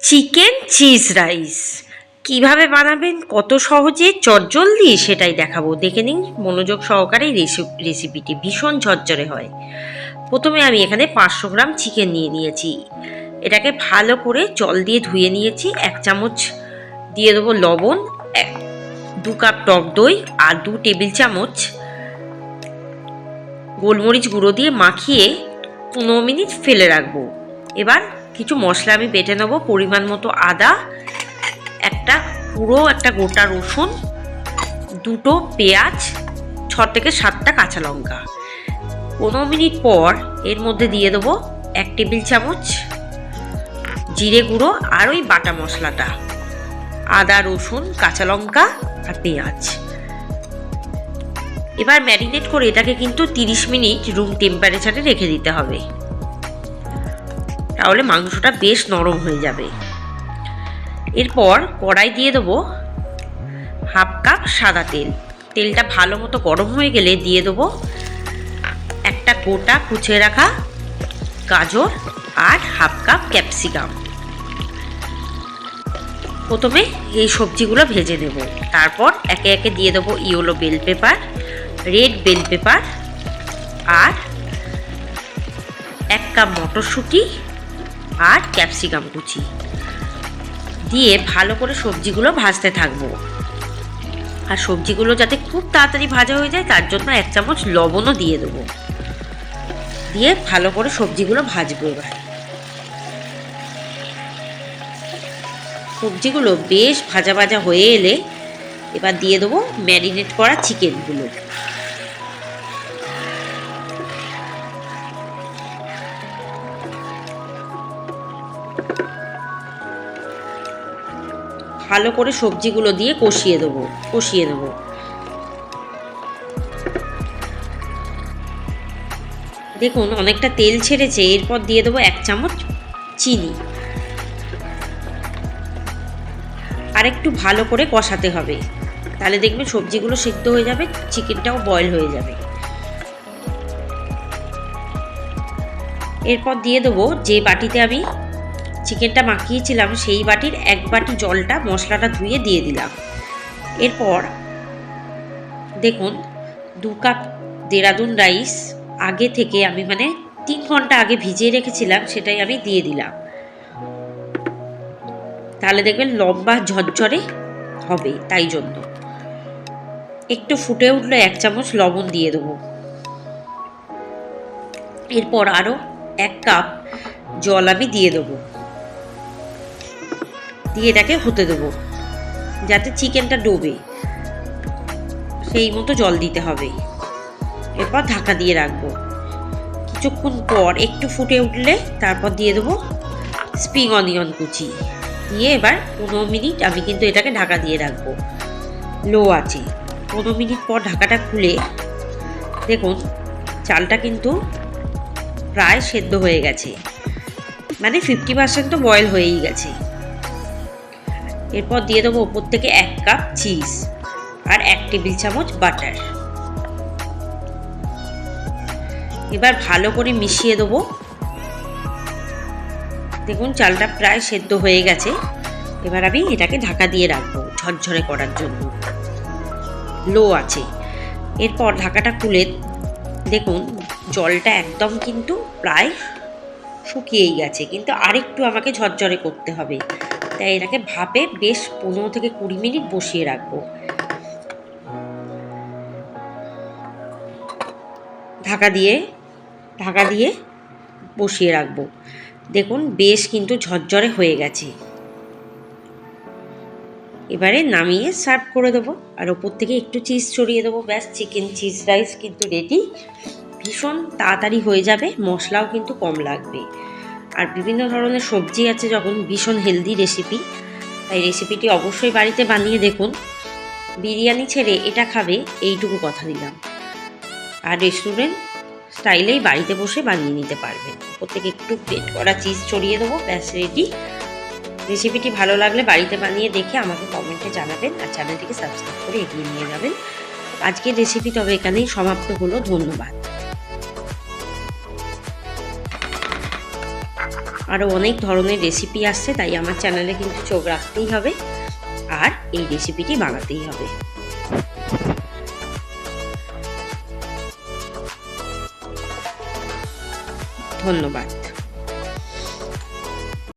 Chicken cheese rice কিভাবে বানাবেন কত সহজে চটজলদি সেটাই দেখাবো। দেখে নিন মনোযোগ সহকারে রেসিপিটি ভীষণ ঝরঝরে হয়। প্রথমে আমি এখানে 500 গ্রাম চিকেন নিয়ে নিয়েছি। এটাকে ভালো করে জল দিয়ে ধুয়ে নিয়েছি। 1 চামচ দিয়ে দেবো লবণ, 2 কাপ টক দই আর 2 টেবিল চামচ গোলমরিচ গুঁড়ো দিয়ে মাখিয়ে 15 মিনিট ফেলে রাখবো। এবার কিছু মশলা আমি বেটে নেবো। পরিমাণ মতো আদা, একটা গোটা রসুন, 2টো পেঁয়াজ, 6 থেকে 7টা কাঁচা লঙ্কা। 15 মিনিট পর এর মধ্যে দিয়ে দেবো 1 টেবিল চামচ জিরে গুঁড়ো আর ওই বাটা মশলাটা, আদা, রসুন, কাঁচা লঙ্কা আর পেঁয়াজ। এবার ম্যারিনেট করে এটাকে কিন্তু 30 মিনিট রুম টেম্পারেচারে রেখে দিতে হবে, তাহলে মাংসটা বেশ নরম হয়ে যাবে। এরপর কড়াই দিয়ে দেবো 1/2 কাপ সাদা তেল। তেলটা ভালো মতো গরম হয়ে গেলে দিয়ে দেবো একটা গোটা কুচিয়ে রাখা গাজর আর 1/2 কাপ ক্যাপসিকাম। প্রথমে এই সবজিগুলো ভেজে নেব, তারপর একে একে দিয়ে দেবো yellow bell pepper, red bell pepper আর 1 কাপ মটরশুঁটি আর ক্যাপসিকাম কুচি দিয়ে ভালো করে সবজিগুলো ভাজতে থাকবো। আর সবজিগুলো যাতে খুব তাড়াতাড়ি ভাজা হয়ে যায় তার জন্য 1 চামচ লবণও দিয়ে দেবো। দিয়ে ভালো করে সবজিগুলো ভাজবো। এবার সবজিগুলো বেশ ভাজা ভাজা হয়ে এলে এবার দিয়ে দেবো ম্যারিনেট করা চিকেনগুলো। ভালো করে সবজিগুলো দিয়ে কষিয়ে নেব। দেখুন অনেকটা তেল ছেড়েছে। এরপর দিয়ে দেবো 1 চামচ চিনি। আর একটু ভালো করে কষাতে হবে, তাহলে দেখবেন সবজিগুলো সিদ্ধ হয়ে যাবে, চিকেনটাও বয়েল হয়ে যাবে। এরপর দিয়ে দেবো যে বাটিতে আমি চিকেনটা মাখিয়েছিলাম সেই বাটির 1 বাটি জলটা মশলাটা ধুয়ে দিয়ে দিলাম। এরপর দেখুন 2 কাপ দেরাদুন রাইস আগে থেকে আমি 3 ঘন্টা আগে ভিজিয়ে রেখেছিলাম, সেটাই আমি দিয়ে দিলাম। তাহলে দেখবেন লম্বা ঝরঝরে হবে। তাই জন্য একটু ফুটে উঠলে 1 চামচ লবণ দিয়ে দেবো। এরপর আরও 1 কাপ জল আমি দিয়ে দেবো, দিয়ে এটাকে হতে দেবো যাতে চিকেনটা ডোবে, সেই মতো জল দিতে হবে। এরপর ঢাকা দিয়ে রাখবো। কিছুক্ষণ পর একটু ফুটে উঠলে তারপর দিয়ে দেবো স্প্রিং অনিয়ন কুচি দিয়ে এবার 15 মিনিট আমি কিন্তু এটাকে ঢাকা দিয়ে রাখবো লো আছে। 15 মিনিট পর ঢাকাটা খুলে দেখুন চালটা কিন্তু প্রায় সেদ্ধ হয়ে গেছে, 50% তো বয়েল হয়েই গেছে। এরপর দিয়ে দেবো ওপর থেকে 1 কাপ চিজ আর 1 টেবিল চামচ বাটার। এবার ভালো করে মিশিয়ে দেবো। দেখুন চালটা প্রায় সেদ্ধ হয়ে গেছে। এবার আমি এটাকে ঢাকা দিয়ে রাখবো ঝরঝরে করার জন্য, লো আছে। এরপর ঢাকাটা খুলে দেখুন জলটা একদম কিন্তু প্রায় শুকিয়েই গেছে, কিন্তু আরেকটু আমাকে ঝরঝরে করতে হবে। তাই এটাকে ভাপে বেশ 15 থেকে 20 মিনিট বসিয়ে রাখবো। ঢাকা দিয়ে বসিয়ে রাখবো। দেখুন বেশ কিন্তু ঝরঝরে হয়ে গেছে। এবারে নামিয়ে সার্ভ করে দেবো আর ওপর থেকে একটু চিজ ছড়িয়ে দেবো। ব্যাস চিকেন চিজ রাইস কিন্তু রেডি। ভীষণ তাড়াতাড়ি হয়ে যাবে, মশলাও কিন্তু কম লাগবে। আর বিভিন্ন ধরনের সবজি আছে যখন, ভীষণ হেলদি রেসিপি। তাই রেসিপিটি অবশ্যই বাড়িতে বানিয়ে দেখুন। বিরিয়ানি ছেড়ে এটা খাবে এইটুকু কথা দিলাম। আর রেস্টুরেন্ট স্টাইলেই বাড়িতে বসে বানিয়ে নিতে পারবেন। ওপর থেকে একটু গ্রেট করা চিজ ছড়িয়ে দেবো। ব্যাস রেডি। রেসিপিটি ভালো লাগলে বাড়িতে বানিয়ে দেখে আমাকে কমেন্টে জানাবেন আর চ্যানেলটিকে সাবস্ক্রাইব করে এগিয়ে নিয়ে যাবেন। আজকের রেসিপি তবে এখানেই সমাপ্ত হলো। ধন্যবাদ। আরও অনেক ধরনের রেসিপি আসছে, তাই আমার চ্যানেলে কিন্তু চোখ রাখতেই হবে আর এই রেসিপিটি বানাতেই হবে। ধন্যবাদ।